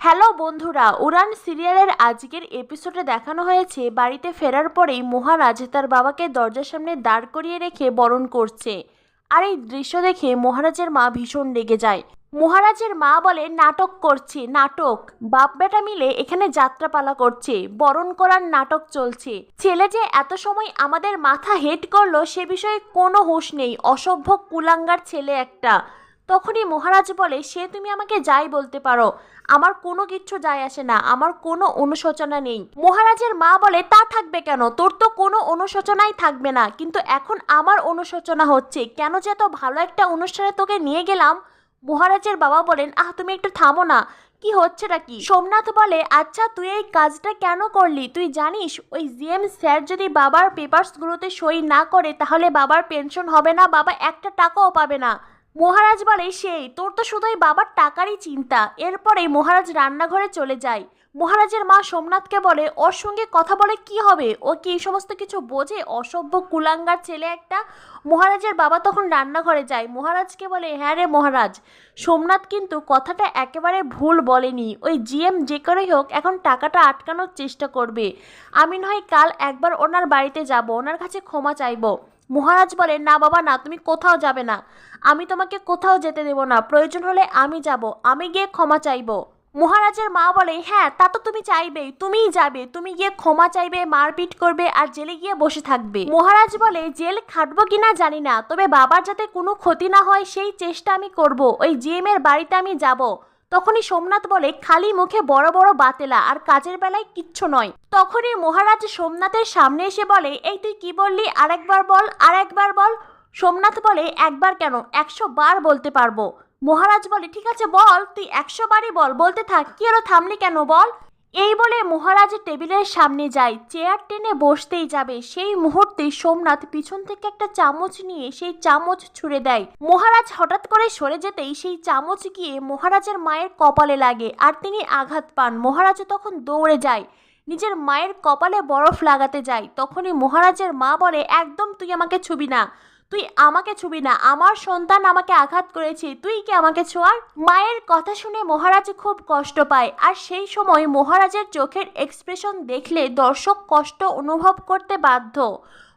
Hello বন্ধুরা, উড়ান সিরিয়ালের আজকের এপিসোডে দেখানো হয়েছে বাড়িতে ফেরার পরেই মহারাজ তার বাবাকে দরজার সামনে দাঁড় করিয়ে রেখে বরণ করছে। আর এই দৃশ্য দেখে মহারাজের মা ভীষণ রেগে যায়। মহারাজের মা বলে, নাটক করছে, নাটক। বাপ বেটা মিলে এখানে যাত্রাপালা করছে, বরণ করার নাটক চলছে। ছেলে যে এত সময় আমাদের মাথা হেট করলো সে বিষয়ে কোনো হুঁশ নেই, অসভ্য কুলাঙ্গার ছেলে একটা। তখনই মহারাজ বলে, সে তুমি আমাকে যাই বলতে পারো, আমার কোনো কিচ্ছু যায় আসে না, আমার কোনো অনুশোচনা নেই। মহারাজের মা বলে, তা থাকবে কেন, তোর তো কোনো অনুশোচনাই থাকবে না, কিন্তু এখন আমার অনুশোচনা হচ্ছে কেন যে এত ভালো একটা অনুষ্ঠানে তোকে নিয়ে গেলাম। মহারাজের বাবা বলেন, তুমি একটু থামো না, কি হচ্ছেটা কি? সোমনাথ বলে, আচ্ছা তুই এই কাজটা কেন করলি? তুই জানিস ওই জিএম স্যার যদি বাবার পেপারসগুলোতে সই না করে তাহলে বাবার পেনশন হবে না, বাবা একটা টাকাও পাবে না। মহারাজ বলে, সেই তোর তো শুধুই বাবার টাকারই চিন্তা। এরপরে মহারাজ রান্নাঘরে চলে যায়। মহারাজের মা সোমনাথকে বলে, ওর সঙ্গে কথা বলে কি হবে, ও কি এই সমস্ত কিছু বোঝে, অসভ্য কুলাঙ্গার ছেলে একটা। মহারাজের বাবা তখন রান্নাঘরে যায়। মহারাজকে বলে, হ্যাঁ রে মহারাজ, সোমনাথ কিন্তু কথাটা একেবারে ভুল বলেনি। ওই জিএম যে করেই হোক এখন টাকাটা আটকানোর চেষ্টা করবে। আমি নয় কাল একবার ওনার বাড়িতে যাব, ওনার কাছে ক্ষমা চাইবো। মহারাজ বলে, না বাবা না, তুমি কোথাও যাবে না, আমি তোমাকে কোথাও যেতে দেব না, প্রয়োজন হলে আমি যাব, আমি গিয়ে ক্ষমা চাইবো। মহারাজের মা বলে, হ্যাঁ তা তো তুমি চাইবেই, তুমিই যাবে, তুমি গিয়ে ক্ষমা চাইবে, মারপিট করবে আর জেলে গিয়ে বসে থাকবে। মহারাজ বলে, জেল খাটবো কিনা জানি না, তবে বাবার যাতে কোনো ক্ষতি না হয় সেই চেষ্টা আমি করব, ওই জিএম এর বাড়িতে আমি যাব। তখনই সোমনাথ বলে, খালি মুখে বড় বড় বাতেলা, আর কাজের বেলায় কিচ্ছু নয়। তখনই মহারাজ সোমনাথের সামনে এসে বলে, এই তুই কি বললি, আরেকবার বল, আরেকবার বল। সোমনাথ বলে, একবার কেন, 100 বার বলতে পারবো। মহারাজ বলে, ঠিক আছে বল, তুই 100 বারই বল, বলতে থাক, কি হলো, থামলি কেন, বল। এই বলে মহারাজ টেবিলের সামনে যায়, চেয়ার টেনে বসতেই যাবে, সেই মুহূর্তে সোমনাথ পিছন থেকে একটা চামচ নিয়ে সেই চামচ ছুঁড়ে দেয়। মহারাজ হঠাৎ করে সরে যেতেই সেই চামচ গিয়ে মহারাজের মায়ের কপালে লাগে আর তিনি আঘাত পান। মহারাজ তখন দৌড়ে যায়, নিজের মায়ের কপালে বরফ লাগাতে যায়। তখনই মহারাজের মা বলে, একদম তুই আমাকে ছুবি না, তুই আমাকে ছুবি না, আমার সন্তান আমাকে আঘাত করেছে, তুই কি আমাকে ছোঁয়ার? মায়ের কথা শুনে মহারাজ খুব কষ্ট পায়, আর সেই সময় মহারাজের চোখের এক্সপ্রেশন দেখলে দর্শক কষ্ট অনুভব করতে বাধ্য।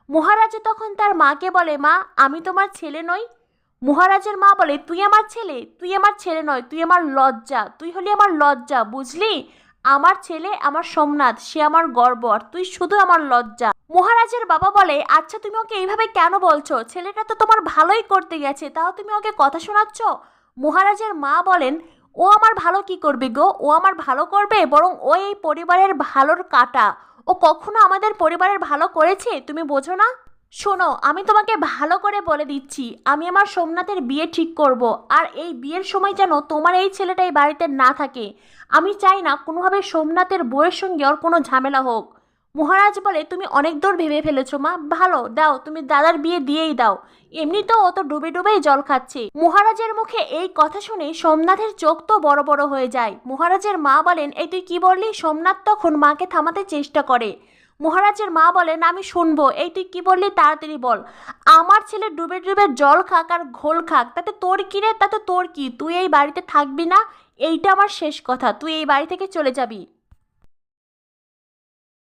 মহারাজ তখন তার মাকে বলে, মা আমি তোমার ছেলে নই? মহারাজের মা বলে, তুই আমার ছেলে? তুই আমার ছেলে নয়, তুই আমার লজ্জা, তুই হলি আমার লজ্জা, বুঝলি? আমার ছেলে আমার সোমনাথ, সে আমার গর্ব, আর তুই শুধু আমার লজ্জা। মহারাজের বাবা বলে, আচ্ছা তুমি ওকে এইভাবে কেন বলছো, ছেলেটা তো তোমার ভালোই করতে গেছে, তাও তুমি ওকে কথা শোনাচ্ছ? মহারাজের মা বলেন, ও আমার ভালো কি করবে গো, ও আমার ভালো করবে, বরং ও এই পরিবারের ভালোর কাটা, ও কখনো আমাদের পরিবারের ভালো করেছে, তুমি বোঝো না? শোনো, আমি তোমাকে ভালো করে বলে দিচ্ছি, আমি আমার সোমনাথের বিয়ে ঠিক করব, আর এই বিয়ের সময় যেন তোমার এই ছেলেটাই বাড়িতে না থাকে। আমি চাই না কোনোভাবে সোমনাথের বউয়ের সঙ্গে ওর কোনো ঝামেলা হোক। মহারাজ বলে, তুমি অনেক দূর ভেবে ফেলেছো মা, ভালো দাও, তুমি দাদার বিয়ে দিয়েই দাও, এমনি তো ও তো ডুবে ডুবেই জল খাচ্ছে। মহারাজের মুখে এই কথা শুনে সোমনাথের চোখ তো বড় বড় হয়ে যায়। মহারাজের মা বলেন, এই তুই কি বললি? সোমনাথ তখন মাকে থামাতে চেষ্টা করে। মহারাজের মা বলেন, আমি শুনবো, এই তুই কি বললি তাড়াতাড়ি বল। আমার ছেলে ডুবে ডুবে জল খাক আর ঘোল খাক, তাতে তোর কি রে, তাতে তোর কি? তুই এই বাড়িতে থাকবি না, এইটা আমার শেষ কথা, তুই এই বাড়ি থেকে চলে যাবি।